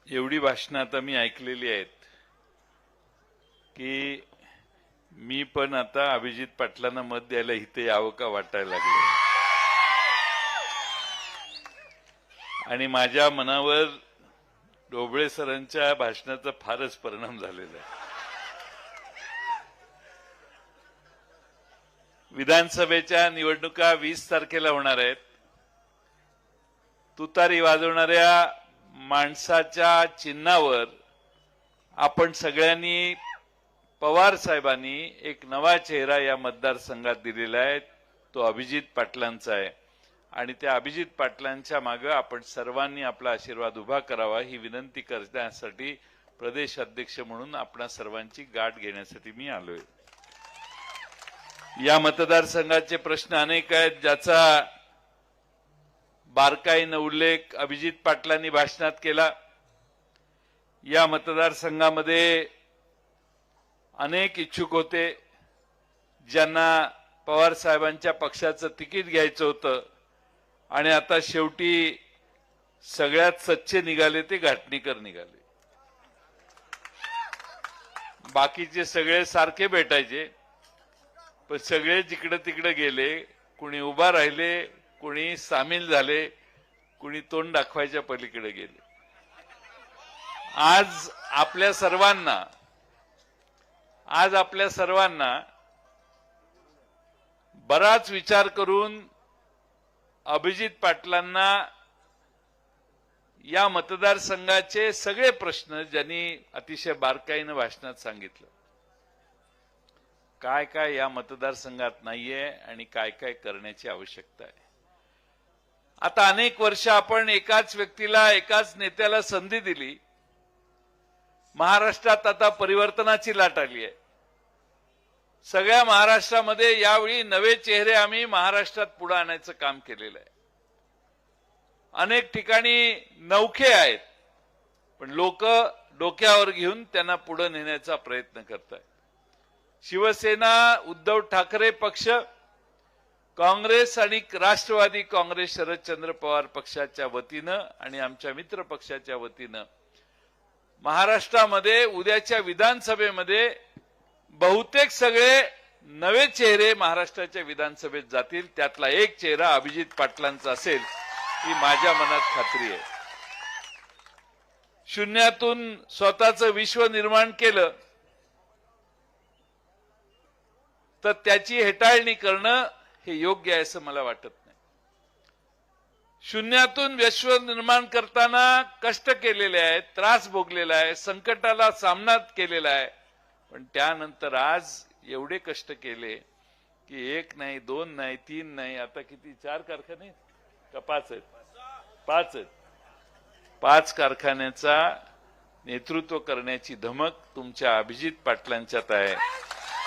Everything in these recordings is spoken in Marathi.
एवढी भाषणं आता मी ऐकलेली आहेत की मी पण आता अभिजित पाटलांना मत द्यायला इथे यावं का वाटायला लागले आणि माझ्या मनावर ढोबळे सरांच्या भाषणाचा फारच परिणाम झालेला आहे। विधानसभेच्या निवडणुका 20 तारखेला होणार आहेत। तुतारी वाजवणाऱ्या माणसाच्या चिन्हावर आपण सगळ्यांनी पवार साहेबांनी एक नवा चेहरा या मतदारसंघात दिलेला आहे, तो अभिजित पाटलांचा आहे आणि त्या अभिजित पाटलांच्या मागे आपण सर्वांनी आपला आशीर्वाद उभा करावा ही विनंती करण्यासाठी प्रदेश अध्यक्ष म्हणून आपणा सर्वांची गाठ घेण्यासाठी मी आलोय। या मतदारसंघाचे प्रश्न अनेक आहेत, ज्याचा बारकाईने उल्लेख अभिजित पाटलांनी भाषणात केला। या मतदारसंघामध्ये अनेक इच्छुक होते, ज्यांना पवार साहेबांच्या पक्षाचं तिकीट घ्यायचं होतं आणि आता शेवटी सगळ्यात सच्चे निघाले ते घाटणीकर निघाले। बाकीचे सगळे सारखे भेटायचे, पण सगळे जिकडे तिकडे गेले, कुणी उभा राहिले, कुणी सामील झाले, कुणी तोंड दाखवायच्या पलीकडे गेले। आज आपल्या सर्वांना बराच विचार करून अभिजित पाटलांना या मतदारसंघाचे सगळे प्रश्न ज्यांनी अतिशय बारकाईने भाषणात सांगितलं, काय काय या मतदारसंघात नाहीये आणि काय काय करण्याची आवश्यकता आहे। आता अनेक वर्ष आपण एकाच व्यक्तीला, एकाच नेत्याला संधी दिली। महाराष्ट्रात आता परिवर्तनाची लाट आली आहे। सगळ्या महाराष्ट्रामध्ये यावेळी नवे चेहरे आम्ही महाराष्ट्रात पुढे आणायचं काम केलेलं आहे। अनेक ठिकाणी नौखे आहेत, पण लोक डोक्यावर घेऊन त्यांना पुढे नेण्याचा प्रयत्न करतायत। शिवसेना, उद्धव ठाकरे पक्ष, काँग्रेस आणि राष्ट्रवादी काँग्रेस, शरदचंद्र पवार पक्षाच्या वतीनं आणि आमच्या मित्र पक्षाच्या वतीनं महाराष्ट्रामध्ये उद्याच्या विधानसभेमध्ये बहुतेक सगळे नवे चेहरे महाराष्ट्राच्या विधानसभेत जातील। त्यातला एक चेहरा अभिजित पाटलांचा असेल ही माझ्या मनात खात्री आहे। शून्यातून स्वतःचं विश्व निर्माण केलं तर त्याची हेटाळणी करणं हे योग्य आहे असं मला वाटत नाही। शून्यातून विश्व निर्माण करताना कष्ट केलेले आहेत, त्रास भोगलेला आहे, संकटाला सामना केलेला आहे, पण त्यानंतर आज एवढे कष्ट केले की एक नाही, दोन नाही, तीन नाही, आता किती, 4 कारखाने का 5 आहेत? 5 आहेत। 5 कारखान्याचा नेतृत्व करण्याची धमक तुमच्या अभिजित पाटलांच्यात आहे,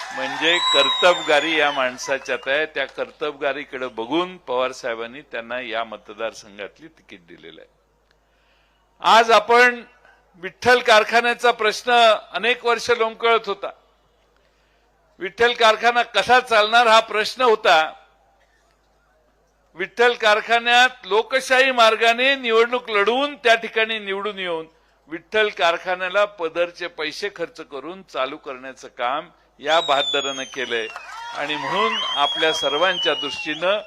म्हणजे कर्तबगारी या माणसाच्यात आहे। त्या कर्तबगारीकडे बघून पवार साहेबांनी त्यांना या मतदारसंघातली तिकीट दिलेलं आहे। आज आपण विठ्ठल कारखान्याचा प्रश्न अनेक वर्ष लोंबकळत होता। विठ्ठल कारखाना कसा चालणार हा प्रश्न होता। विठ्ठल कारखान्यात लोकशाही मार्गाने निवडणूक लढवून त्या ठिकाणी निवडून येऊन विठ्ठल कारखान्याला पदरचे पैसे खर्च करून चालू करण्याचं काम या बहादरानं केलंय आणि म्हणून आपल्या सर्वांच्या दृष्टीनं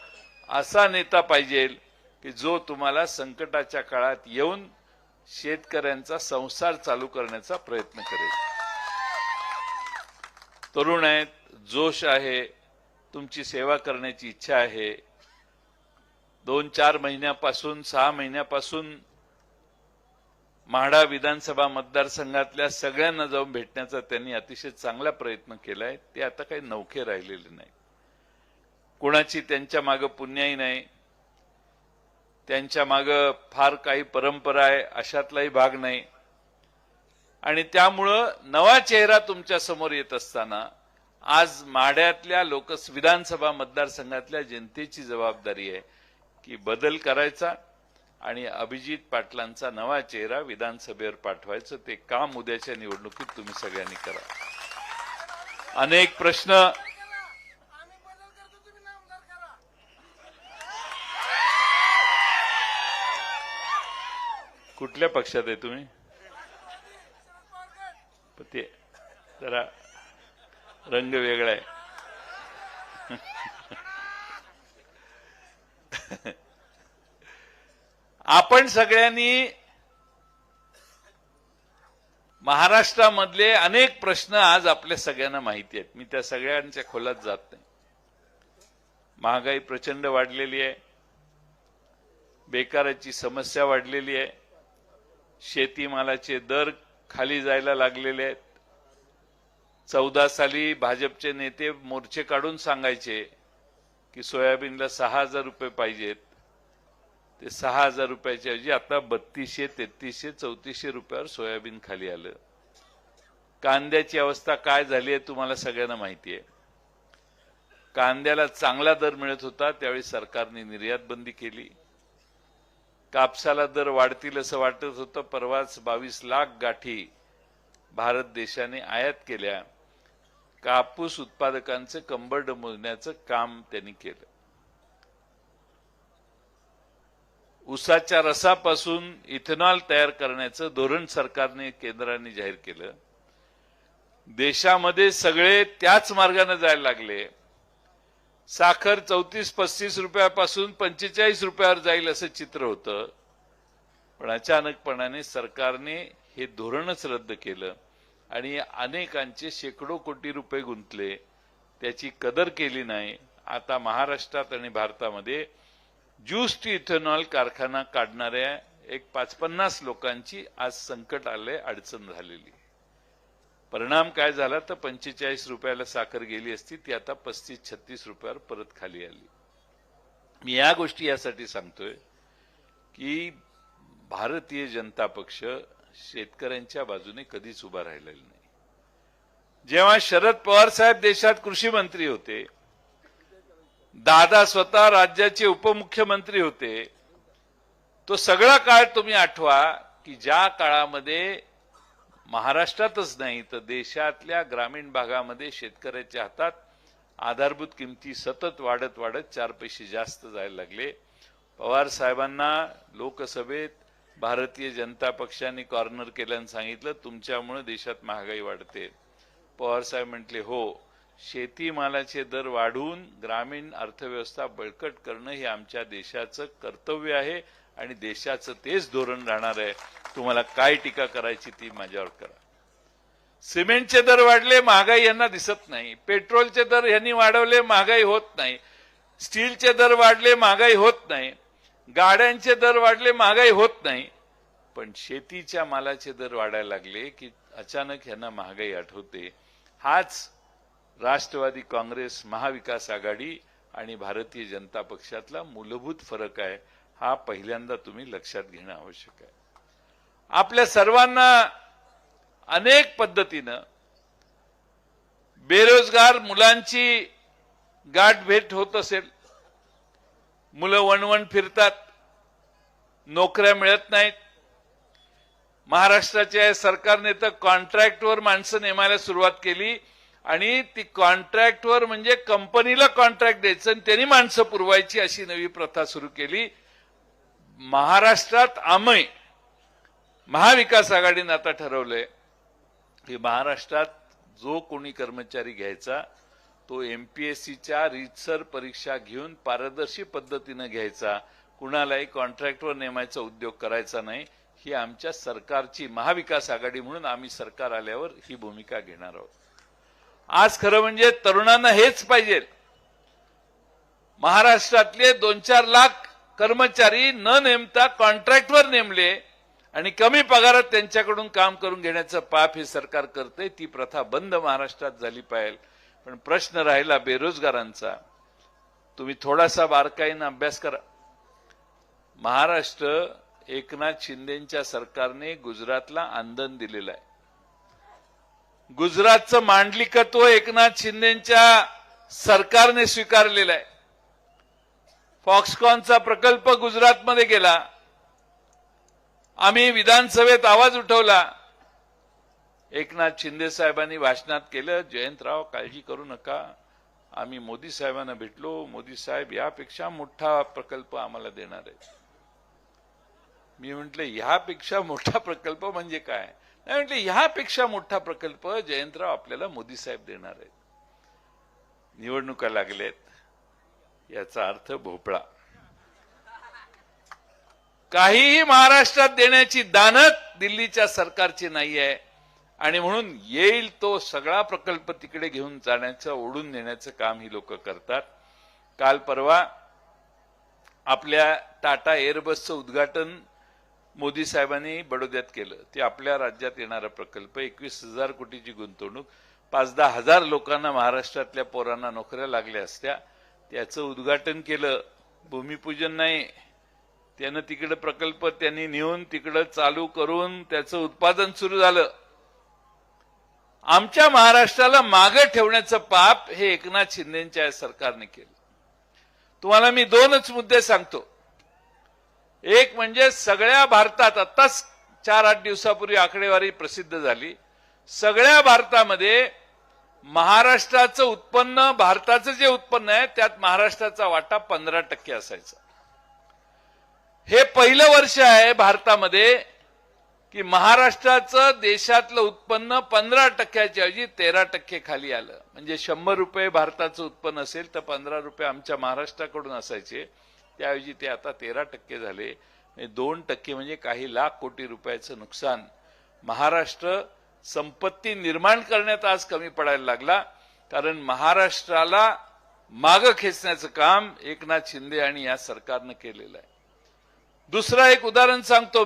असा नेता पाहिजे की जो तुम्हाला संकटाच्या काळात येऊन शेतकऱ्यांचा संसार चालू करण्याचा प्रयत्न करेल। तरुण आहेत, जोश आहे, तुमची सेवा करण्याची इच्छा आहे। 2-4 महिन्यापासून, 6 महिन्यापासून म्हाडा विधानसभा मतदारसंघातल्या सगळ्यांना जाऊन भेटण्याचा त्यांनी अतिशय चांगला प्रयत्न केलाय। ते आता काही नौखे राहिलेले नाही, कोणाची त्यांच्या मागे पुण्याई नाही, त्यांच्या मागे फार काही परंपरा आहे अशातलाही भाग नाही आणि त्यामुळं नवा चेहरा तुमच्या समोर येत असताना आज माढ्यातल्या विधानसभा मतदारसंघातल्या जनतेची जबाबदारी आहे की बदल करायचा आणि अभिजित पाटलांचा नवा चेहरा विधानसभेवर पाठवायचं। ते काम उद्याच्या निवडणुकीत तुम्ही सगळ्यांनी करा। अनेक प्रश्न कुठल्या पक्षात आहे तुम्ही? पण ते जरा रंग वेगळा आहे. आपण सगळ्यांनी महाराष्ट्रामधले अनेक प्रश्न आज आपल्या सगळ्यांना माहिती आहेत. मी त्या सगळ्यांच्या खोलात जात नाही. महागाई प्रचंड वाढलेली आहे, बेकाराची समस्या वाढलेली आहे, शेतीमालाचे दर खाली जायला लागलेले आहेत. 14 साली भाजपचे नेते मोर्चे काढून सांगायचे की सोयाबीनला 6,000 रुपये पाहिजेत. ते 6,000 रुपयाच्या ऐवजी आता 3200, 3300, 3400 रुपयावर सोयाबीन खाली आलं. कांद्याची अवस्था काय झाली आहे तुम्हाला सगळ्यांना माहिती आहे. कांद्याला चांगला दर मिळत होता, त्यावेळी सरकारने निर्यात बंदी केली. कापसाला दर वाढतील असं वाटत होतं. परवाच 22 लाख गाठी भारत देशाने आयात केल्या. कापूस उत्पादकांचं कंबर मोजण्याचं काम त्यांनी केलं. ऊसाच्या रसापासून इथेनॉल तयार करण्याचं धोरण सरकारने केंद्राने जाहीर केलं. देशामध्ये सगळे त्याच मार्गाने जायला लागले. साखर 34-35 रुपयापासून 45 रुपयावर जाईल असं चित्र होतं. पण अचानकपणाने सरकारने हे धोरणच रद्द केलं आणि अनेकांचे शेकडो कोटी रुपये गुंतले. त्याची कदर केली नाही. आता महाराष्ट्रात आणि भारतामध्ये ज्यूस टू इथेनॉल कारखाना काढणाऱ्या एक 5-50 लोकांची आज संकट आलंय, अडचण झालेली. परिणाम काय झाला तर 45 रुपयाला साखर गेली असती, ती आता 35-36 रुपयावर परत खाली आली. मी या गोष्टी यासाठी सांगतोय की भारतीय जनता पक्ष शेतकऱ्यांच्या बाजूने कधीच उभा राहिलेला नाही. जेव्हा शरद पवार साहेब देशात कृषी मंत्री होते, दादा स्वतः राज्याचे उपमुख्यमंत्री होते, तो सगळा काळ तुम्ही आठवा की ज्या काळामध्ये महाराष्ट्रातच नाही तर देशातल्या ग्रामीण भागामध्ये शेतकऱ्याच्या हातात आधारभूत किमती सतत वाढत 4 पैसे जास्त जायला लागले. पवार साहेबांना लोकसभेत भारतीय जनता पक्षाने कॉर्नर केल्यानं सांगितलं तुमच्यामुळे देशात महागाई वाढते. पवार साहेब म्हटले हो, शेतीमालाचे दर वाढवून ग्रामीण अर्थव्यवस्था बळकट करणं हे आमच्या देशाचं कर्तव्य आहे आणि देशाचं तेच धोरण राहणार आहे. तुम्हाला काय टीका करायची ती माझ्यावर करा. सिमेंटचे दर वाढले, महागाई यांना दिसत नाही. पेट्रोलचे दर यांनी वाढवले, महागाई होत नाही. स्टीलचे दर वाढले, महागाई होत नाही. गाड्यांचे दर वाढले, महागाई होत नाही. पण शेतीच्या मालाचे दर वाढायला लागले की अचानक यांना महागाई आठवते. हाच राष्ट्रवादी काँग्रेस, महाविकास आघाडी आणि भारतीय जनता पक्षातला मूलभूत फरक आहे. हा पहिल्यांदा तुम्ही लक्षात घेणं आवश्यक आहे. आपल्या सर्वांना अनेक पद्धतीनं बेरोजगार मुलांची गाठ भेट होत असेल. मुलं वणवण फिरतात, नोकऱ्या मिळत नाहीत. महाराष्ट्राच्या सरकारने तर कॉन्ट्रॅक्टवर माणसं नेमायला सुरुवात केली आणि ती कॉन्ट्रॅक्टवर म्हणजे कंपनीला कॉन्ट्रॅक्ट द्यायचं आणि त्यांनी माणसं पुरवायची अशी नवी प्रथा सुरू केली. महाराष्ट्रात आम्ही महाविकास आघाडीने आता ठरवलंय की महाराष्ट्रात जो कोणी कर्मचारी घ्यायचा तो एमपीएससीच्या रीतसर परीक्षा घेऊन पारदर्शी पद्धतीने घ्यायचा. कुणालाही कॉन्ट्रॅक्टवर नेमायचा उद्योग करायचा नाही. ही आमच्या सरकारची महाविकास आघाडी म्हणून आम्ही सरकार आल्यावर ही भूमिका घेणार आहोत. आज खरं म्हणजे तरुणांना हेच पाहिजे. महाराष्ट्रातले 2-4 लाख कर्मचारी न नेमता कॉन्ट्रॅक्टवर नेमले आणि कमी पगारात त्यांच्याकडून काम करून घेण्याचं पाप हे सरकार करते. ती प्रथा बंद महाराष्ट्रात झाली पाहिजे. पण प्रश्न राहिला बेरोजगारांचा. तुम्ही थोडासा बारकाईनं अभ्यास करा. महाराष्ट्र एकनाथ शिंदेच्या सरकारने गुजरातला आंदन दिलेलं आहे. गुजरातचं मांडलिकत्व एकनाथ शिंदेच्या सरकारने स्वीकारलेलं आहे. फॉक्सकॉनचा प्रकल्प गुजरातमध्ये गेला. आम्ही विधानसभेत आवाज उठवला. एकनाथ शिंदे साहेबांनी भाषणात केलं, जयंतराव काळजी करू नका, आम्ही मोदी साहेबांना भेटलो, मोदी साहेब यापेक्षा मोठा प्रकल्प आम्हाला देणार आहे. मी म्हटलं ह्यापेक्षा मोठा प्रकल्प म्हणजे काय? नाही म्हटलं ह्यापेक्षा मोठा प्रकल्प जयंतराव आपल्याला मोदी साहेब देणार आहेत. निवडणुका लागल्यात याचा अर्थ भोपळा. काहीही महाराष्ट्रात देण्याची दानत दिल्लीच्या सरकारची नाही आहे आणि म्हणून येईल तो सगळा प्रकल्प तिकडे घेऊन जाण्याचं, ओढून नेण्याचं काम ही लोक करतात. काल परवा आपल्या टाटा एअरबसचं उद्घाटन मोदी साहेबांनी बडोद्यात केलं. ते आपल्या राज्यात येणारा प्रकल्प, 21,000 कोटीची गुंतवणूक, 5-10 हजार लोकांना, महाराष्ट्रातल्या पोरांना नोकऱ्या लागल्या असत्या. त्याचं उद्घाटन केलं, भूमिपूजन नाही. त्यानं तिकडे प्रकल्प त्यांनी नेऊन तिकडे चालू करून त्याचं उत्पादन सुरू झालं. आमच्या महाराष्ट्राला मागे ठेवण्याचं पाप हे एकनाथ शिंदेच्या सरकारने केलं. तुम्हाला मी 2च मुद्दे सांगतो. एक म्हणजे सगळ्या भारतात, आत्ताच 4-8 दिवसापूर्वी आकडेवारी प्रसिद्ध झाली, सगळ्या भारतामध्ये महाराष्ट्राचं उत्पन्न, भारताचं जे उत्पन्न आहे त्यात महाराष्ट्राचा वाटा 15% असायचा. हे पहिलं वर्ष आहे भारतामध्ये की महाराष्ट्राचं देशातलं उत्पन्न 15%च्या ऐवजी 13% खाली आलं. म्हणजे 100 रुपये भारताचं उत्पन्न असेल तर 15 रुपये आमच्या महाराष्ट्राकडून असायचे, त्याऐवजी ते आता 13% झाले. 2% म्हणजे काही लाख कोटी रुपयाचं नुकसान. महाराष्ट्र संपत्ती निर्माण करण्यात आज कमी पडायला लागला, कारण महाराष्ट्राला मागं खेचण्याचं काम एकनाथ शिंदे आणि या सरकारनं केलेलं आहे. दुसरं एक उदाहरण सांगतो.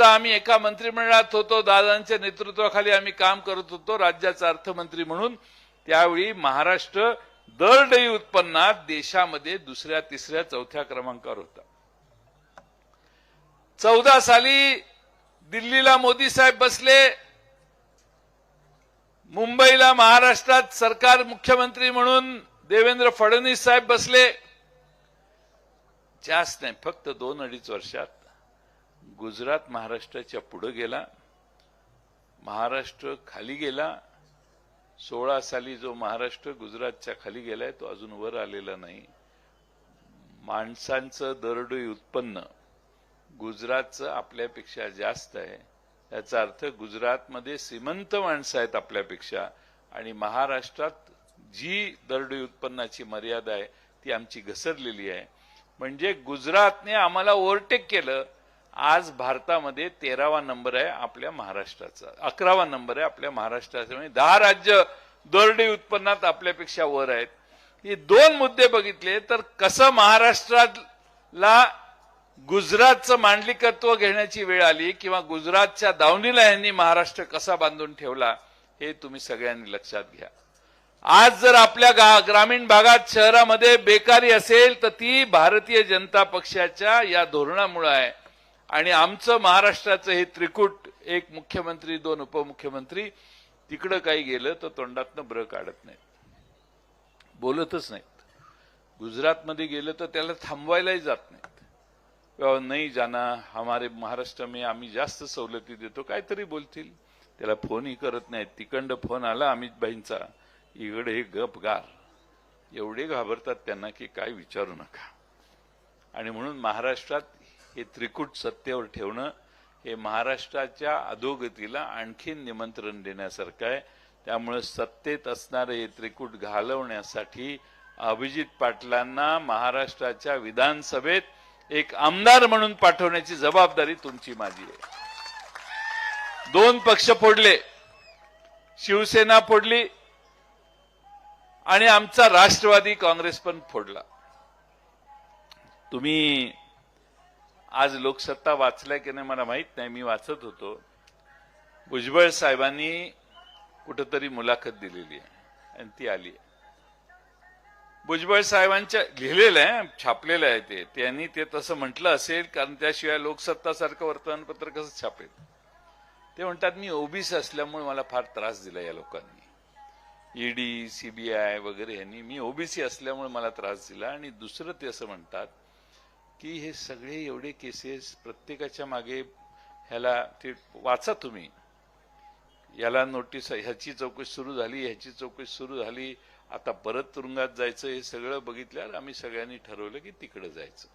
आम्ही एका मंत्रिमंडळात होतो, दादांच्या नेतृत्वाखाली आम्ही काम करत होतो राज्याचा अर्थमंत्री म्हणून. त्यावेळी महाराष्ट्र दरडोई उत्पन्नात देशामध्ये 2ऱ्या, 3ऱ्या, 4थ्या क्रमांकावर होता. 14 साली दिल्लीला मोदी साहेब बसले, मुंबईला महाराष्ट्रात सरकार मुख्यमंत्री म्हणून देवेंद्र फडणवीस साहेब बसले. जास्त नाही, फक्त 2-2.5 वर्षात गुजरात महाराष्ट्राच्या पुढे गेला, महाराष्ट्र खाली गेला. 16 साली जो महाराष्ट्र गुजरातच्या खाली गेलाय तो अजून वर आलेला नाही. माणसांचं दरडोई उत्पन्न गुजरातचं आपल्यापेक्षा जास्त आहे. याचा अर्थ गुजरातमध्ये श्रीमंत माणसं आहेत आपल्यापेक्षा, आणि महाराष्ट्रात जी दरडोई उत्पन्नाची मर्यादा आहे ती आमची घसरलेली आहे. म्हणजे गुजरातने आम्हाला ओव्हरटेक केलं. आज भारतामध्ये 13वा नंबर आहे आपल्या महाराष्ट्राचा, 11वा नंबर आहे आपल्या महाराष्ट्राचा. म्हणजे 10 राज्य दरडोई उत्पन्नात आपल्यापेक्षा वर आहेत. हे 2 मुद्दे बघितले तर कसं महाराष्ट्राला गुजरातचं मांडलिकत्व घेण्याची वेळ आली किंवा गुजरातच्या दावणीला यांनी महाराष्ट्र कसा बांधून ठेवला हे तुम्ही सगळ्यांनी लक्षात घ्या. आज जर आपल्या ग्रामीण भागात, शहरामध्ये बेकारी असेल तर ती भारतीय जनता पक्षाच्या या धोरणामुळे आहे. आणि आमचं महाराष्ट्राचं हे त्रिकूट, एक मुख्यमंत्री, 2 उपमुख्यमंत्री, तिकडं काही गेलं तर तोंडातनं ब्र काढत नाहीत, बोलतच नाहीत. गुजरातमध्ये गेलं तर त्याला थांबवायलाही जात नाहीत. नाही जाना, हमारे महाराष्ट्र में आम्ही जास्त सवलती देतो, काहीतरी बोलतील. त्याला फोनही करत नाहीत. तिकडं फोन आला अमित भाईंचा, इकडे हे गपगार, एवढे घाबरतात त्यांना की काय विचारू नका. आणि म्हणून महाराष्ट्रात हे त्रिकूट सत्तेवर ठेवणं हे महाराष्ट्राच्या अधोगतीला आणखीन निमंत्रण देण्यासारखं आहे. त्यामुळे सत्तेत असणारे हे त्रिकूट घालवण्यासाठी अभिजित पाटलांना महाराष्ट्राच्या विधानसभेत एक आमदार म्हणून पाठवण्याची जबाबदारी तुमची, माझी आहे. 2 पक्ष फोडले, शिवसेना फोडली आणि आमचा राष्ट्रवादी काँग्रेस पण फोडला. तुम्ही आज लोकसत्ता वाचलाय की नाही मला माहित नाही, मी वाचत होतो. भुजबळ साहेबांनी कुठेतरी मुलाखत दिलेली आहे आणि ती आली आहे. भुजबळ साहेबांच्या लिहिलेलं आहे, छापलेलं आहे. त्यांनी ते तसं म्हटलं असेल, कारण त्याशिवाय लोकसत्ता सारखं वर्तमानपत्र कसं छापेल. ते म्हणतात मी ओबीसी असल्यामुळे मला फार त्रास दिला या लोकांनी, ईडी, सीबीआय वगैरे यांनी, मी ओबीसी असल्यामुळे मला त्रास दिला. आणि दुसरं ते असं म्हणतात की हे सगळे एवढे केसेस प्रत्येकाच्या मागे, ह्याला ते वाचा तुम्ही, याला नोटीस, ह्याची चौकशी सुरू झाली, ह्याची चौकशी सुरू झाली, आता परत तुरुंगात जायचं. हे सगळं बघितल्यावर आम्ही सगळ्यांनी ठरवलं की तिकडे जायचं.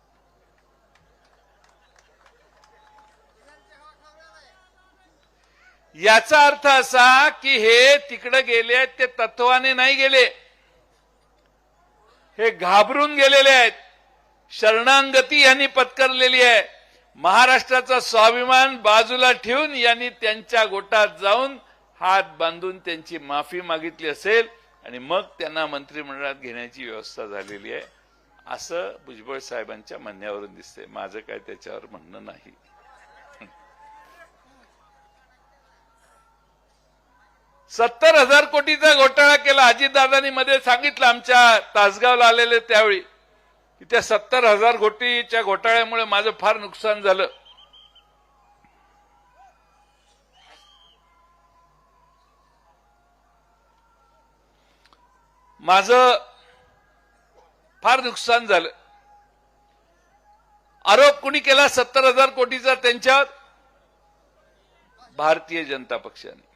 याचा अर्थ असा की हे तिकडे गेले ते तत्वाने नाही गेले, हे घाबरून गेलेले आहेत. शरणागती यांनी पत्करलेली आहे. महाराष्ट्राचा स्वाभिमान बाजूला ठेवून यांनी त्यांच्या गोटात जाऊन हात बांधून त्यांची माफी मागितली असेल आणि मग त्यांना मंत्रिमंडळात घेण्याची व्यवस्था झालेली आहे, असं भुजबळ साहेबांच्या म्हणण्यावरून दिसते. माझं काय त्याच्यावर म्हणणं नाही. $70,000 कोटीचा घोटाळा केला. अजितदादांनी मध्ये सांगितलं आमच्या तासगावला आलेले त्यावेळी की त्या 70,000 कोटीच्या घोटाळ्यामुळे माझं फार नुकसान झालं. माझं फार नुकसान झालं. आरोप कुणी केला 70,000 कोटीचा? त्यांच्यावर भारतीय जनता पक्षाने.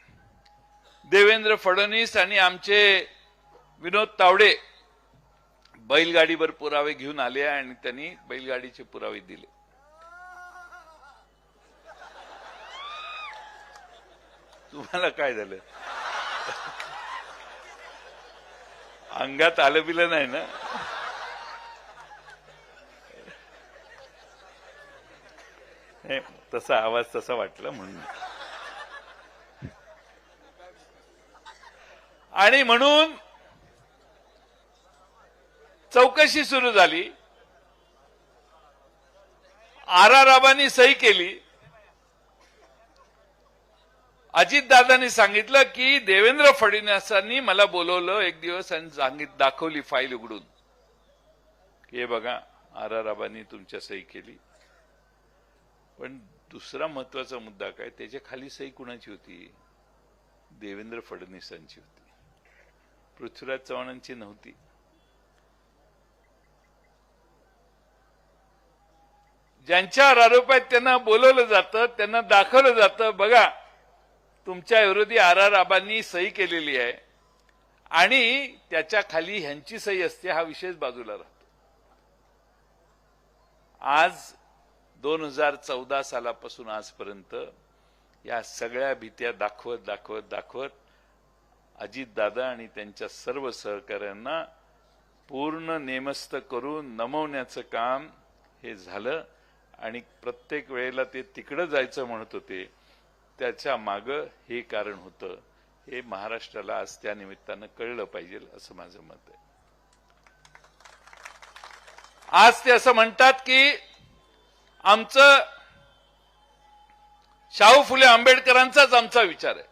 देवेंद्र फडणवीस आणि आमचे विनोद तावडे बैलगाडीवर पुरावे घेऊन आले आणि त्यांनी बैलगाडीचे पुरावे दिले. तुम्हाला काय झालं? अंगात आलं बिलं नाही ना? तसा आवाज तसा वाटला म्हणून. आणि म्हणून चौकशी सुरू झाली. आराराबांनी सही केली. अजितदादांनी सांगितलं की देवेंद्र फडणवीसांनी मला बोलवलं एक दिवस आणि दाखवली फाईल उघडून की हे बघा आराराबांनी तुमच्या सही केली. पण दुसरा महत्वाचा मुद्दा काय, त्याच्या खाली सही कुणाची होती? देवेंद्र फडणवीसांची होती, पृथ्वीराज चव्हाणांची नव्हती. ज्यांच्यावर आरोप आहेत त्यांना बोलवलं जातं, त्यांना दाखवलं जातं, बघा तुमच्या विरोधी आराराबांनी सही केलेली आहे आणि त्याच्या खाली ह्यांची सही असते. हा विषय बाजूला राहतो. आज 2014 सालापासून आजपर्यंत या सगळ्या भीत्या दाखवत दाखवत दाखवत अजितदादा आणि त्यांच्या सर्व सहकाऱ्यांना पूर्ण नेमस्त करून नमवण्याचं काम हे झालं. आणि प्रत्येक वेळेला ते तिकडे जायचं म्हणत होते, त्याच्या मागं हे कारण होतं. हे महाराष्ट्राला आज त्या निमित्तानं कळलं पाहिजे असं माझं मत आहे. आज ते असं म्हणतात की आमचं शाहू फुले आंबेडकरांचाच आमचा विचार आहे.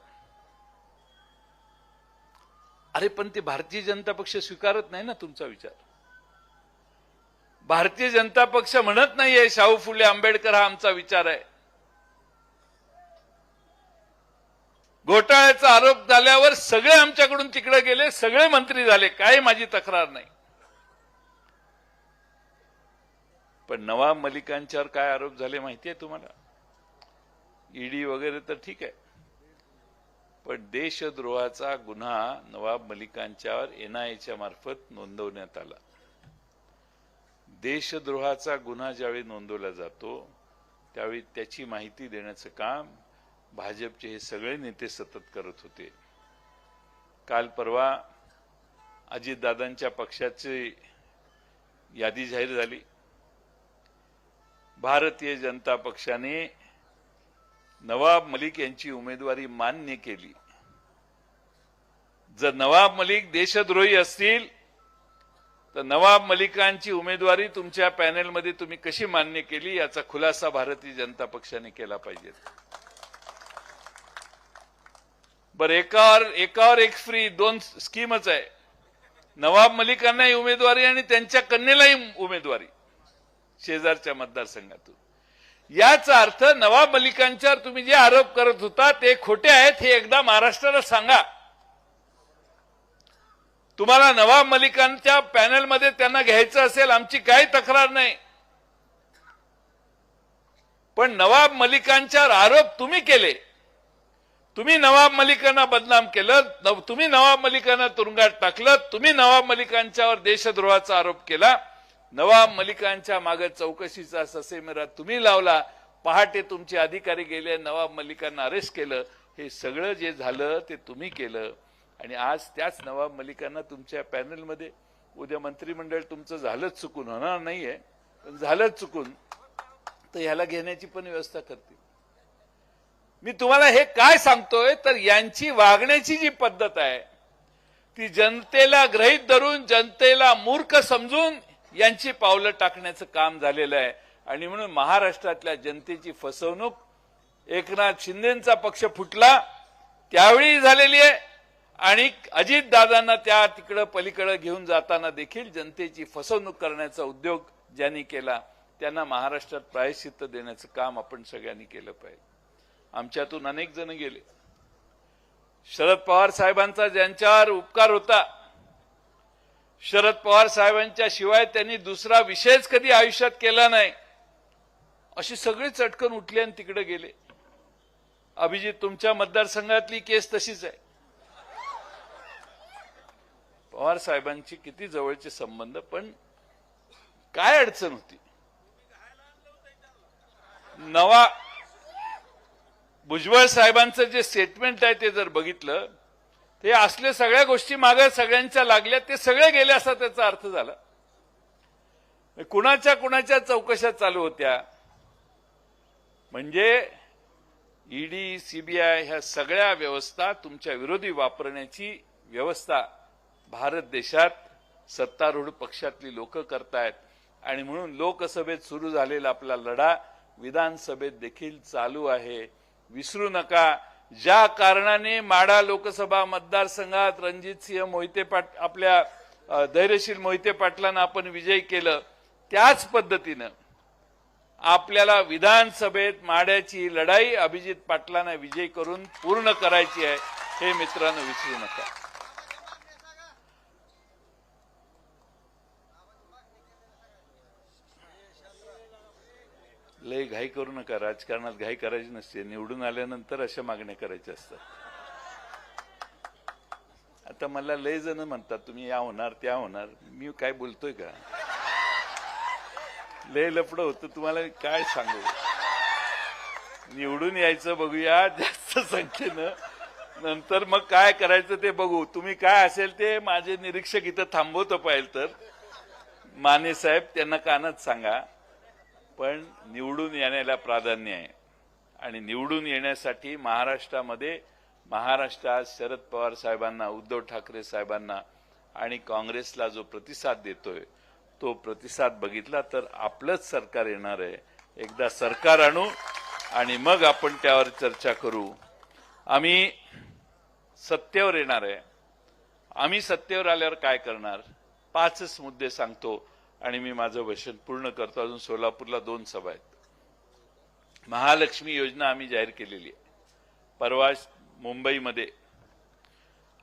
अरे पण ते भारतीय जनता पक्ष स्वीकारत नाही ना तुमचा विचार. भारतीय जनता पक्ष म्हणत नाहीये शाहू फुले आंबेडकर हा आमचा विचार आहे. घोटाळ्याचा आरोप झाल्यावर सगळे आमच्याकडून तिकडे गेले, सगळे मंत्री झाले, काही माझी तक्रार नाही. पण नवाब मलिकांच्यावर काय आरोप झाले माहितीये तुम्हाला? ईडी वगैरे तर ठीक आहे, पण देशद्रोहाचा गुन्हा नवाब मलिकांच्यावर एनआयएच्या मार्फत नोंदवण्यात आला. देशद्रोहाचा गुन्हा ज्यावेळी नोंदवला जातो त्यावेळी त्याची माहिती देण्याचं काम भाजपचे हे सगळे नेते सतत करत होते. काल परवा अजितदादांच्या पक्षाची यादी जाहीर झाली. भारतीय जनता पक्षाने नवाब मलिक यांची उमेदवारी मान्य केली. जर नवाब मलिक देशद्रोही असतील तर नवाब मलिकांची उमेदवारी तुमच्या पॅनेलमध्ये तुम्ही कशी मान्य केली याचा खुलासा भारतीय जनता पक्षाने केला पाहिजे. बरं, एकावर एक फ्री 2 स्कीमच आहे. नवाब मलिकांनाही उमेदवारी आणि त्यांच्या कन्येलाही उमेदवारी शेजारच्या मतदारसंघातून. याचा अर्थ नवाब मलिकांच्यावर तुम्ही जे आरोप करत होता ते खोटे आहेत हे एकदा महाराष्ट्राला सांगा. तुम्हाला नवाब मलिकांच्या पॅनलमध्ये त्यांना घ्यायचं असेल, आमची काही तक्रार नाही. पण नवाब मलिकांच्यावर आरोप तुम्ही केले, तुम्ही नवाब मलिकांना बदनाम केलं, तुम्ही नवाब मलिकांना तुरुंगात टाकलं, तुम्ही नवाब मलिकांच्यावर देशद्रोहाचा आरोप केला. नवाब मलिकांच्या मागे चौकशीचा ससेमिरा तुम्ही लावला. पहाटे तुमचे अधिकारी गेले, नवाब मलिकांना अरेस्ट केलं. हे सगळं जे झालं ते तुम्ही केलं आणि आज त्याच नवाब मलिकांना तुमच्या पॅनलमध्ये उद्या मंत्रिमंडळ तुमचं झालंच चुकून होणार नाहीये पण झालंच चुकून तर ह्याला घेण्याची पण व्यवस्था करतील. मी तुम्हाला हे काय सांगतोय तर यांची वागण्याची जी पद्धत आहे ती जनतेला गृहीत धरून जनतेला मूर्ख समजून यांची पावलं टाकण्याचं काम झालेलं आहे आणि म्हणून महाराष्ट्रातल्या जनतेची फसवणूक एकनाथ शिंदेचा पक्ष फुटला त्यावेळी झालेली आहे आणि अजितदादांना त्या तिकडं पलीकडे घेऊन जाताना देखील जनतेची फसवणूक करण्याचा उद्योग ज्यांनी केला त्यांना महाराष्ट्रात प्रायश्चित्त देण्याचं काम आपण सगळ्यांनी केलं पाहिजे. आमच्यातून अनेक जण गेले. शरद पवार साहेबांचा ज्यांच्यावर उपकार होता, शरद पवार साहेबांच्या शिवाय त्यांनी दुसरा विषयच कधी आयुष्यात केला नाही, अशी सगळी चटकन उठली आणि तिकडे गेले. अभिजित तुमच्या मतदारसंघातली केस तशीच आहे. पवार साहेबांची किती जवळचे संबंध पण काय अडचण होती. नवा भुजबळ साहेबांचं जे स्टेटमेंट आहे ते जर बघितलं ते असले सगळ्या गोष्टी मागे सगळ्यांच्या लागल्या ते सगळे गेले असा त्याचा अर्थ झाला. कुणाच्या कुणाच्या चौकशा चालू होत्या म्हणजे ईडी सीबीआय ह्या सगळ्या व्यवस्था तुमच्या विरोधी वापरण्याची व्यवस्था भारत देशात सत्तारूढ पक्षातली लोक करतायत आणि म्हणून लोकसभेत सुरू झालेला आपला लढा विधानसभेत देखील चालू आहे. विसरू नका. ज्या कारणाने माढा लोकसभा मतदारसंघात रणजितसिंह मोहिते आपल्या धैर्यशील मोहिते पाटलांना आपण विजयी केलं त्याच पद्धतीनं आपल्याला विधानसभेत माढ्याची लढाई अभिजित पाटलांना विजयी करून पूर्ण करायची आहे. हे मित्रांनो विसरू नका. लय घाई करू नका. राजकारणात घाई करायची नसते. निवडून आल्यानंतर अशा मागण्या करायच्या असतात. आता मला लय जण म्हणतात तुम्ही या होणार त्या होणार. मी काय बोलतोय का? लय लफडं होतं तुम्हाला काय सांगू. निवडून यायचं बघूया जास्त संख्येनं नंतर मग काय करायचं ते बघू. तुम्ही काय असेल ते माझे निरीक्षक इथं थांबवतो पाहिजे तर माने साहेब त्यांना कानात सांगा. पण निवडून येण्याला प्राधान्य आहे आणि निवडून येण्यासाठी महाराष्ट्रात शरद पवार साहेबांना उद्धव ठाकरे साहेबांना आणि काँग्रेसला जो प्रतिसाद देतोय तो प्रतिसाद बघितला तर आपलंच सरकार येणार आहे. एकदा सरकार आणू आणि मग आपण त्यावर चर्चा करू. आम्ही सत्तेवर येणार आहे. आम्ही सत्तेवर आल्यावर काय करणार 5 मुद्दे सांगतो आणि मी माझं भाषण पूर्ण करतो. अजून सोलापूरला 2 सभा आहेत. महालक्ष्मी योजना आम्ही जाहीर केलेली आहे. परवा मुंबईमध्ये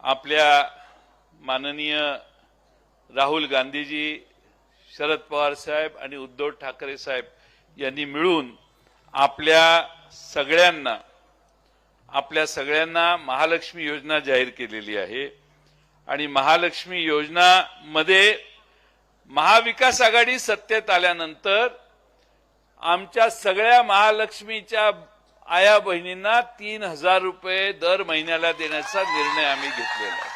आपल्या माननीय राहुल गांधीजी, शरद पवार साहेब आणि उद्धव ठाकरे साहेब यांनी मिळून आपल्या सगळ्यांना महालक्ष्मी योजना जाहीर केलेली आहे. आणि महालक्ष्मी योजनामध्ये महाविकास आघाडी सत्तेत आल्यानंतर आमच्या सगळ्या महालक्ष्मीच्या आया बहिणींना 3,000 रुपये दर महिन्याला देण्याचा निर्णय आम्ही घेतलेला आहे.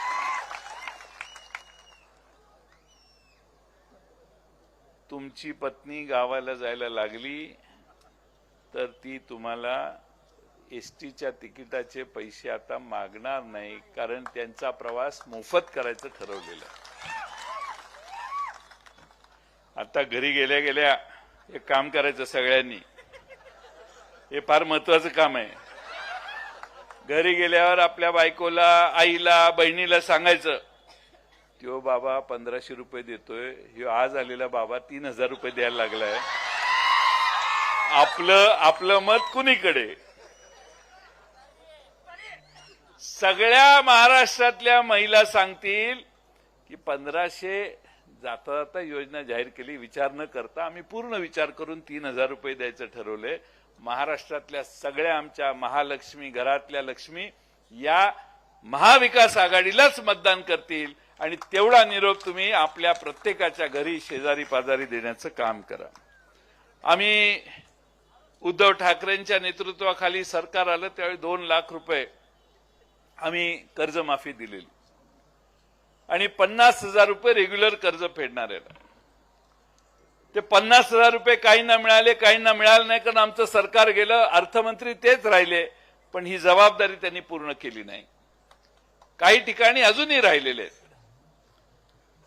तुमची पत्नी गावाला जायला लागली तर ती तुम्हाला एसटीच्या तिकिटाचे पैसे आता मागणार नाही कारण त्यांचा प्रवास मोफत करायचं ठरवलेलं आहे. आता घरी गेल्या गेल्या एक काम करायचं सगळ्यांनी. हे फार महत्वाचं काम आहे. घरी गेल्यावर आपल्या बायकोला, आईला, बहिणीला सांगायचं त्यो बाबा 1,500 रुपये देतोय, ह्यो आज आलेला बाबा 3,000 रुपये द्यायला लागलाय. आपलं मत कुणीकडे. सगळ्या महाराष्ट्रातल्या महिला सांगतील की 1,500 जाता जाता योजना जाहीर केली. विचार न करता आम्ही पूर्ण विचार करून 3,000 रुपये द्यायचं ठरवलंय. महाराष्ट्रातल्या सगळ्या आमच्या महालक्ष्मी, घरातल्या लक्ष्मी या महाविकास आघाडीलाच मतदान करतील आणि तेवढा निरोप तुम्ही आपल्या प्रत्येकाच्या घरी शेजारी पाजारी देण्याचं काम करा. आम्ही उद्धव ठाकरेंच्या नेतृत्वाखाली सरकार आलं त्यावेळी 2 लाख रुपये आम्ही कर्जमाफी दिलेली आणि 50,000 रुपये रेग्युलर कर्ज फेडणाऱ्याला. ते 50,000 रुपये काहींना मिळाले, काहींना मिळाले नाही, कारण आमचं सरकार गेलं, अर्थमंत्री तेच राहिले, पण ही जबाबदारी त्यांनी पूर्ण केली नाही. काही ठिकाणी अजूनही राहिलेले आहेत.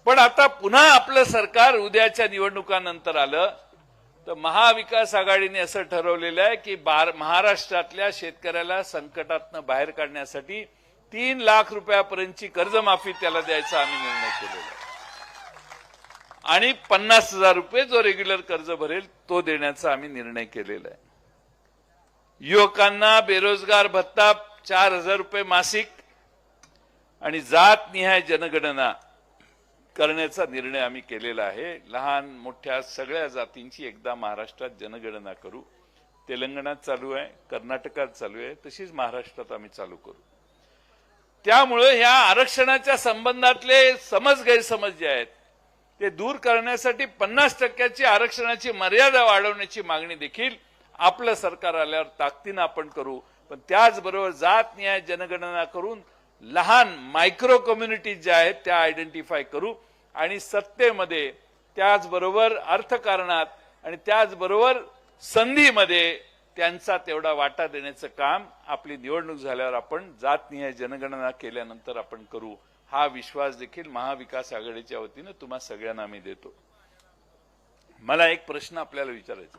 पण आता पुन्हा आपलं सरकार उद्याच्या निवडणुकानंतर आलं तर महाविकास आघाडीने असं ठरवलेलं आहे की महाराष्ट्रातल्या शेतकऱ्याला संकटातनं बाहेर काढण्यासाठी 3 लाख रुपयापर्यंतची कर्जमाफी त्याला द्यायचा आम्ही निर्णय केलेला आहे आणि 50,000 रुपये जो रेग्युलर कर्ज भरेल तो देण्याचा आम्ही निर्णय केलेला आहे. युवकांना बेरोजगार भत्ता 4,000 रुपये मासिक आणि जातनिहाय जनगणना करण्याचा निर्णय आम्ही केलेला आहे. लहान मोठ्या सगळ्या जातींची एकदा महाराष्ट्रात जनगणना करू. तेलंगणात चालू आहे, कर्नाटकात चालू आहे, तशीच महाराष्ट्रात आम्ही चालू करू. त्यामुळे ह्या आरक्षणाच्या संबंधातले गैरसमज जे आहेत ते दूर करण्यासाठी 50% आरक्षणाची मर्यादा वाढवण्याची मागणी देखील आपलं सरकार आल्यावर ताकदीनं आपण करू. पण त्याचबरोबर जातनिहाय जनगणना करून लहान मायक्रो कम्युनिटीज ज्या आहेत त्या आयडेंटिफाय करू आणि सत्तेमध्ये त्याचबरोबर अर्थकारणात आणि त्याचबरोबर संधीमध्ये त्यांचा तेवढा वाटा देण्याचं काम आपली निवडणूक झाल्यावर आपण जातनिहाय जनगणना केल्यानंतर आपण करू. हा विश्वास देखील महाविकास आघाडीच्या वतीनं तुम्हा सगळ्यांना आम्ही देतो. मला एक प्रश्न आपल्याला विचारायचा,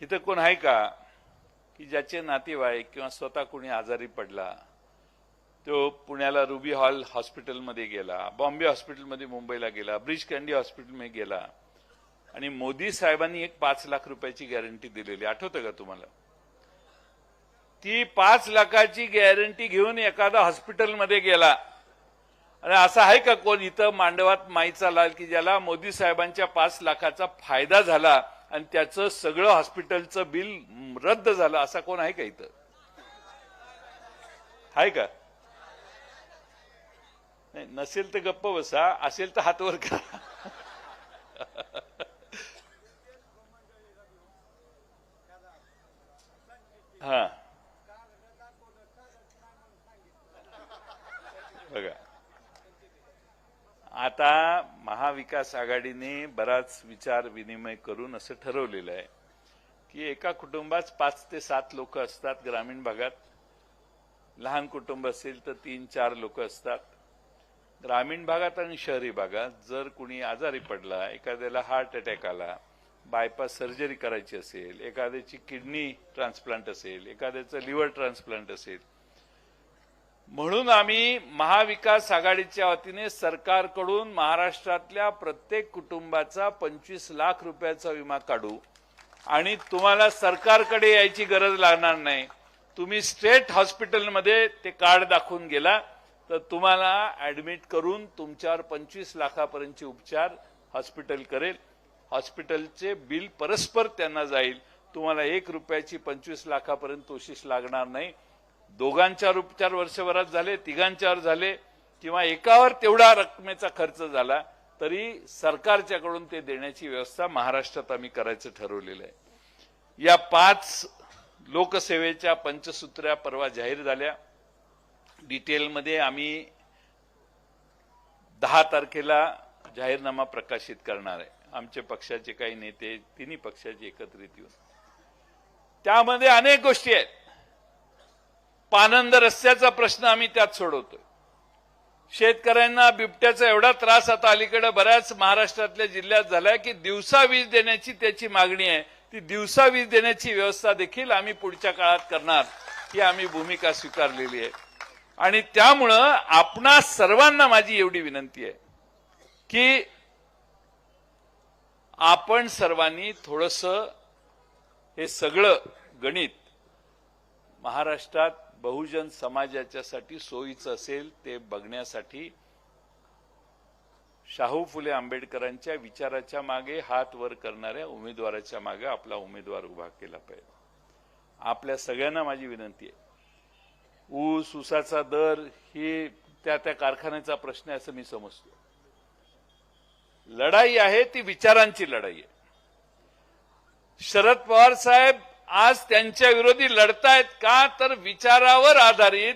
इथं कोण आहे का की ज्याचे नातेवाईक किंवा स्वतः कोणी आजारी पडला, तो पुण्याला रुबी हॉल हॉस्पिटलमध्ये गेला, बॉम्बे हॉस्पिटलमध्ये मुंबईला गेला, ब्रिज कँडी हॉस्पिटलमध्ये गेला आणि मोदी साहेबांनी एक 5 लाख रुपयाची गॅरंटी दिलेली, आठवतं का तुम्हाला? ती 5 लाखाची गॅरंटी घेऊन एखादा हॉस्पिटलमध्ये गेला आणि असं आहे का कोण इथं मांडवात माईचा लाल की ज्याला मोदी साहेबांच्या 5 लाखाचा फायदा झाला आणि त्याचं सगळं हॉस्पिटलचं बिल रद्द झालं, असा कोण आहे का इथं? आहे का? नाही, नसेल तर गप्प बसा, असेल तर हात वर करा. हा बघा, आता महाविकास आघाडीने बराच विचार विनिमय करून असं ठरवलेलं आहे की एका कुटुंबात 5 ते 7 लोक असतात. ग्रामीण भागात लहान कुटुंब असेल तर 3-4 लोक असतात. ग्रामीण भागात आणि शहरी भागात जर कुणी आजारी पडला, एखाद्याला हार्ट अटॅक आला, बायपास सर्जरी करायची असेल, एखाद्याची किडनी ट्रान्सप्लांट असेल, एखाद्याचं लिव्हर ट्रान्सप्लांट असेल, म्हणून आम्ही महाविकास आघाडीच्या वतीने सरकारकडून महाराष्ट्रातल्या प्रत्येक कुटुंबाचा 25 लाख रुपयाचा विमा काढू आणि तुम्हाला सरकारकडे यायची गरज लागणार नाही. तुम्ही स्टेट हॉस्पिटलमध्ये ते कार्ड दाखवून गेला तर तुम्हाला ऍडमिट करून तुमच्यावर 25 लाखापर्यंतचे उपचार हॉस्पिटल करेल. हॉस्पिटलचे बिल परस्पर त्यांना जाईल. तुम्हाला 1 रुपयाची 25 लाखापर्यंत कोशिश लागणार नाही. दोघांच्यावर उपचार वर्षभरात झाले, तिघांच्यावर झाले किंवा एकावर तेवढा रकमेचा खर्च झाला तरी सरकारच्याकडून ते देण्याची व्यवस्था महाराष्ट्रात आम्ही करायचं ठरवलेलं आहे. या 5 लोकसेवेच्या पंचसूत्र्या परवा जाहीर झाल्या. डिटेलमध्ये आम्ही 10 तारखेला जाहीरनामा प्रकाशित करणार आहे. आमच्या पक्षाचे काही नेते, तिन्ही पक्षाचे एकत्रित येऊन त्यामध्ये अनेक गोष्टी आहेत. पानंद रस्त्याचा प्रश्न आम्ही त्यात सोडवतोय. शेतकऱ्यांना बिबट्याचा एवढा त्रास आता अलीकडे बऱ्याच महाराष्ट्रातल्या जिल्ह्यात झालाय की दिवसा वीज देण्याची त्याची मागणी आहे. ती दिवसा वीज देण्याची व्यवस्था देखील आम्ही पुढच्या काळात करणार ही आम्ही भूमिका स्वीकारलेली आहे. आणि त्यामुळं आपणा सर्वांना माझी एवढी विनंती आहे की आपण सर्वांनी थोडंसं हे सगळं गणित महाराष्ट्रात बहुजन समाजाच्यासाठी सोयीचं असेल ते बघण्यासाठी शाहू फुले आंबेडकरांच्या विचाराच्या मागे हात वर करणाऱ्या उमेदवाराच्या मागे आपला उमेदवार उभा केला पाहिजे. आपल्या सगळ्यांना माझी विनंती आहे. ऊसाचा दर ही त्या कारखान्याचा प्रश्न आहे असं मी समजतो. लढाई आहे ती विचारांची लढाई आहे. शरद पवार साहेब आज त्यांच्या विरोधी लढतायत का तर विचारावर आधारित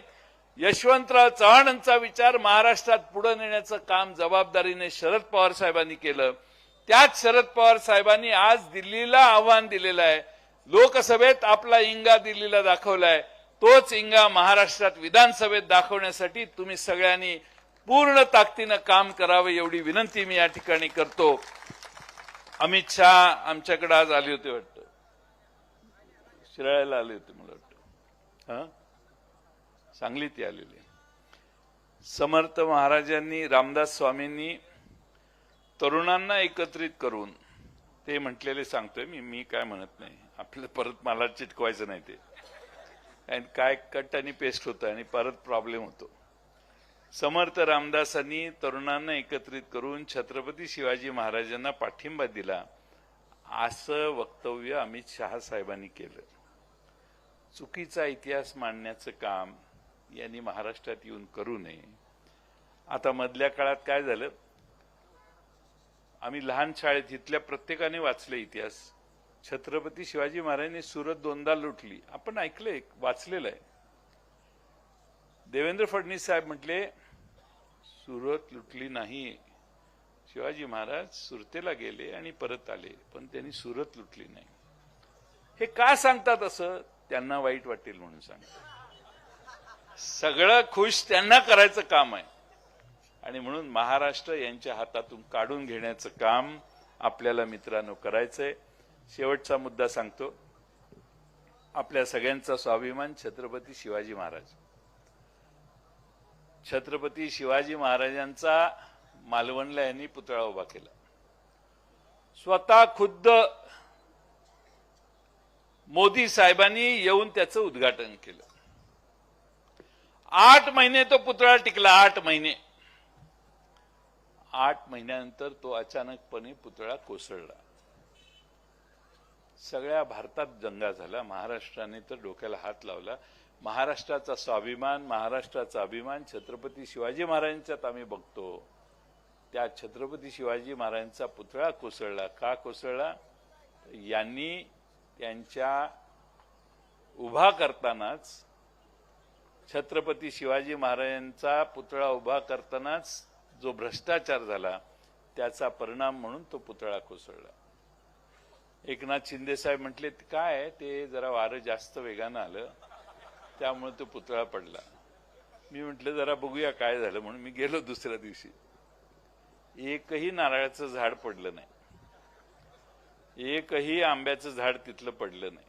यशवंतराव चव्हाणांचा विचार महाराष्ट्रात पुढे नेण्याचं काम जबाबदारीने शरद पवार साहेबांनी केलं. त्याच शरद पवार साहेबांनी आज दिल्लीला आव्हान दिलेलं आहे. लोकसभेत आपला इंगा दिल्लीला दाखवलाय. तोच इंगा महाराष्ट्रात विधानसभेत दाखवण्यासाठी तुम्ही सगळ्यांनी पूर्ण ताकदीनं काम करावं एवढी विनंती मी या ठिकाणी करतो. अमित शहा आमच्याकडे आज आले होते वाटतं, शिराळ्याला आले होते मला वाटतं, सांगलीत आलेले. समर्थ महाराजांनी, रामदास स्वामींनी तरुणांना एकत्रित करून ते म्हटलेले सांगतोय मी काय म्हणत नाही. आपलं परत मला चिटकवायचं नाही ते, आणि काय कट आणि पेस्ट होतं आणि परत प्रॉब्लेम होतो. समर्थ रामदासांनी तरुणांना एकत्रित करून छत्रपती शिवाजी महाराजांना पाठिंबा दिला असं वक्तव्य अमित शहा साहेबांनी केलं. चुकीचा इतिहास मांडण्याचं काम यांनी महाराष्ट्रात येऊन करू नये. आता मधल्या काळात काय झालं, आम्ही लहान शाळेत इथल्या प्रत्येकाने वाचले इतिहास. छत्रपती शिवाजी महाराजांनी सुरत 2दा लुटली, आपण ऐकलंय, वाचलेलं आहे. देवेंद्र फडणवीस साहेब म्हटले सुरत लुटली नाही, शिवाजी महाराज सुरतेला गेले आणि परत आले, पण त्यांनी सुरत लुटली नाही. हे का सांगतात असं? त्यांना वाईट वाटेल म्हणून सांगतात. सगळं खुश त्यांना करायचं काम आहे, आणि म्हणून महाराष्ट्र यांच्या हातातून काढून घेण्याचं काम आपल्याला मित्रांनो करायचंय. शेवटचा मुद्दा सांगतो. आपल्या सगळ्यांचा स्वाभिमान छत्रपती शिवाजी महाराज. छत्रपती शिवाजी महाराजांचा मालवणला यांनी पुतळा उभा केला. स्वतः खुद्द मोदी साहेबांनी येऊन त्याचं उद्घाटन केलं. 8 महिने तो पुतळा टिकला. 8 महिने. 8 महिन्यानंतर तो अचानकपणे पुतळा कोसळला. सगळ्या भारतात दंगा झाला. महाराष्ट्राने तर डोक्याला हात लावला. महाराष्ट्राचा स्वाभिमान, महाराष्ट्राचा अभिमान छत्रपती शिवाजी महाराजांच्यात आम्ही बघतो. त्या छत्रपती शिवाजी महाराजांचा पुतळा कोसळला. का कोसळला? यांनी त्यांच्या उभा करतानाच, छत्रपती शिवाजी महाराजांचा पुतळा उभा करतानाच जो भ्रष्टाचार झाला त्याचा परिणाम म्हणून तो पुतळा कोसळला. एकनाथ शिंदे साहेब म्हटले काय ते जरा वारं जास्त वेगानं आलं त्यामुळे तो पुतळा पडला. मी म्हटलं जरा बघूया काय झालं, म्हणून मी गेलो दुसऱ्या दिवशी. एकही नारळाचं झाड पडलं नाही, एकही आंब्याचं झाड तिथलं पडलं नाही.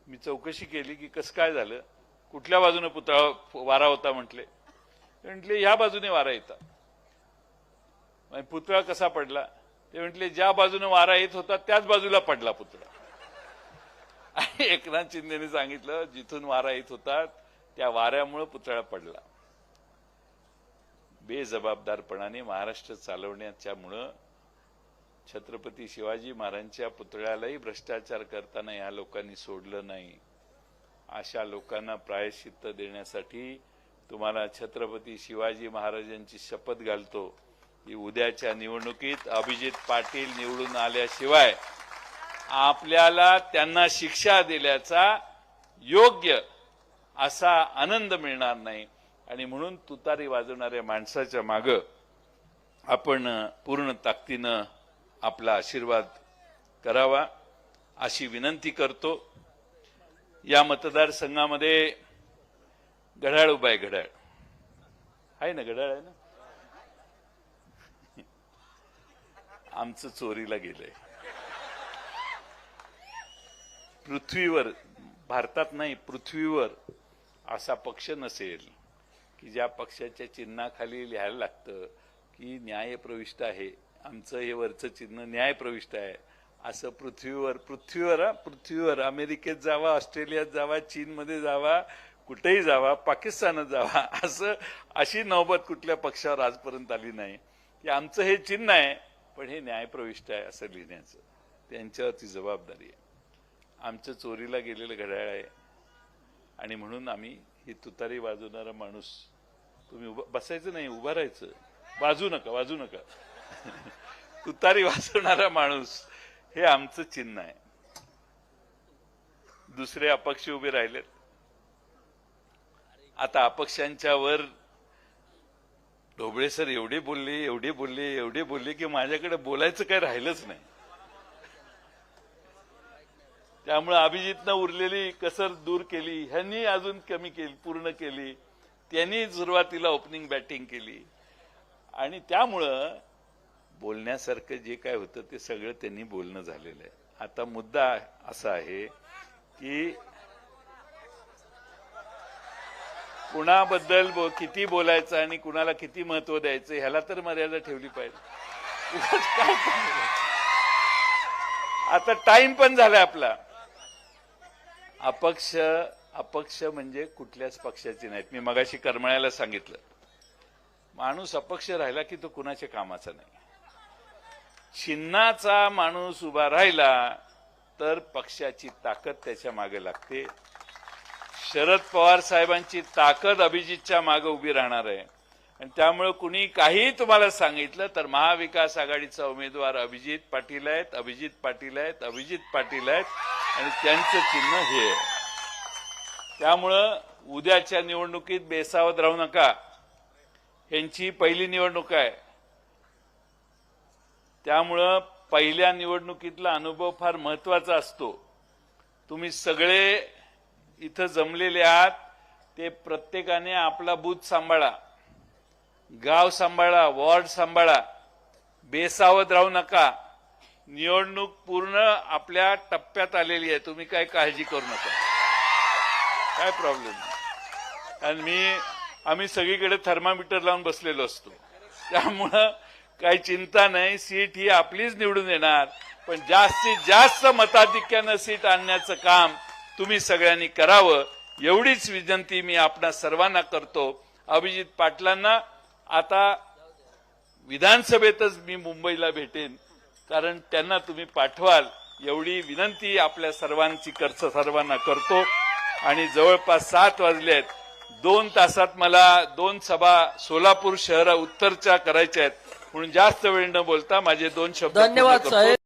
मी चौकशी केली की कसं काय झालं, कुठल्या बाजूने पुतळा वारा होता म्हटले ह्या बाजूने वारा येतात. पुतळा कसा पडला ते म्हटले ज्या बाजूने वारा येत होता त्याच बाजूला पडला पुतळा. एकनाथ शिंदेने सांगितलं जिथून वारा येत होता त्या वाऱ्यामुळे पुतळा पडला. बेजबाबदारपणाने महाराष्ट्र चालवण्याच्यामुळं छत्रपती शिवाजी महाराजांच्या पुतळ्यालाही भ्रष्टाचार करताना या लोकांनी सोडलं नाही. अशा लोकांना प्रायश्चित्त देण्यासाठी तुम्हाला छत्रपती शिवाजी महाराजांची शपथ घालतो की उद्याच्या निवडणुकीत अभिजित पाटील निवडून आल्याशिवाय आपल्याला त्यांना शिक्षा दिल्याचा योग्य असा आनंद मिळणार नाही. आणि म्हणून तुतारी वाजवणाऱ्या माणसाच्या मागं आपण पूर्ण ताकदीनं आपला आशीर्वाद करावा अशी विनंती करतो. या मतदारसंघामध्ये घड्याळ उभा आहे. घड्याळ आहे ना, घड्याळ आहे ना. आमचं चोरीला गेलंय. पृथ्वीवर, भारतात नाही पृथ्वीवर असा पक्ष नसेल की ज्या पक्षाच्या चिन्हाखाली लिहायला लागतं की न्यायप्रविष्ट आहे. आमचं हे वरचं चिन्ह न्यायप्रविष्ट आहे. असं पृथ्वीवर अमेरिकेत जावा, ऑस्ट्रेलियात जावा, चीनमध्ये जावा, कुठेही जावा, पाकिस्तानात जावा, अशी नौबत कुठल्या पक्षावर आजपर्यंत आली नाही की आमचं हे चिन्ह आहे पण हे न्यायप्रविष्ट आहे असं लिहिण्याचं. त्यांच्यावरती जबाबदारी आहे. आमचं चोरीला गेलेलं घड्याळ आहे आणि म्हणून आम्ही ही तुतारी वाजवणारा माणूस, तुम्ही बसायचं नाही, उभं राहायचं, वाजू नका तुतारी वाजवणारा माणूस हे आमचं चिन्ह आहे. दुसरे अपक्ष उभे राहिलेत. आता अपक्षांच्या वर ढोबळे सर एवढे बोलले की माझ्याकडे बोलायचं काही राहिलंच नाही. त्यामुळे अभिजितनं उरलेली कसर दूर केली, ह्यांनी अजून कमी केली, पूर्ण केली. त्यांनी सुरुवातीला ओपनिंग बॅटिंग केली आणि त्यामुळं बोलण्यासारखं जे काय होतं ते सगळं त्यांनी बोलणं झालेलं आहे. आता मुद्दा असा आहे की कुणाबद्दल किती बोलायचं आणि कुणाला किती महत्व द्यायचं ह्याला तर मर्यादा ठेवली पाहिजे. काय आता टाइम पण झालाय आपला. अपक्ष म्हणजे कुठल्याच पक्षाची नाहीत. मी मगाशी करमळ्याला सांगितलं, माणूस अपक्ष राहिला की तो कुणाच्या कामाचा नाही. चिन्हाचा माणूस उभा राहिला तर पक्षाची ताकद त्याच्या मागे लागते. शरद पवार साहेबांची ताकद अभिजितच्या मागे उभी राहणार आहे आणि त्यामुळे कुणी काही तुम्हाला सांगितलं तर महाविकास आघाडीचा उमेदवार अभिजित पाटील आहेत आणि त्यांचं चिन्ह हे आहे. त्यामुळं उद्याच्या निवडणुकीत बेसावध राहू नका. यांची पहिली निवडणूक आहे, त्यामुळं पहिल्या निवडणुकीतला अनुभव फार महत्वाचा असतो. तुम्ही सगळे इथं जमलेले आहात, ते प्रत्येकाने आपला बूथ सांभाळा, गाव सांभाळा, वॉर्ड सांभाळा, बेसावध राहू नका. निवडणूक पूर्ण आपल्या टप्प्यात आलेली आहे, तुम्ही काय काळजी करू नका, काय प्रॉब्लेम नाही. आणि आम्ही सगळीकडे थर्मामीटर लावून बसलेलो असतो, त्यामुळं काही चिंता नाही. सीट ही आपलीच निवडून येणार, पण जास्तीत जास्त मताधिक्यानं सीट आणण्याचं काम तुम्ही सगळ्यांनी करावं एवढीच विनंती मी आपणा सर्वांना करतो. अभिजित पाटलांना आता विधानसभेतच मी मुंबईला भेटेन, कारण त्यांना तुम्ही पाठवाल एवढी विनंती आपल्या सर्वांना करतो. आणि जवळपास 7 वाजले आहेत. 2 तासात मला 2 सभा सोलापूर शहर उत्तरच्या करायच्या आहेत, म्हणून जास्त वेळ न बोलता माझे 2 शब्द धन्यवाद साहेब.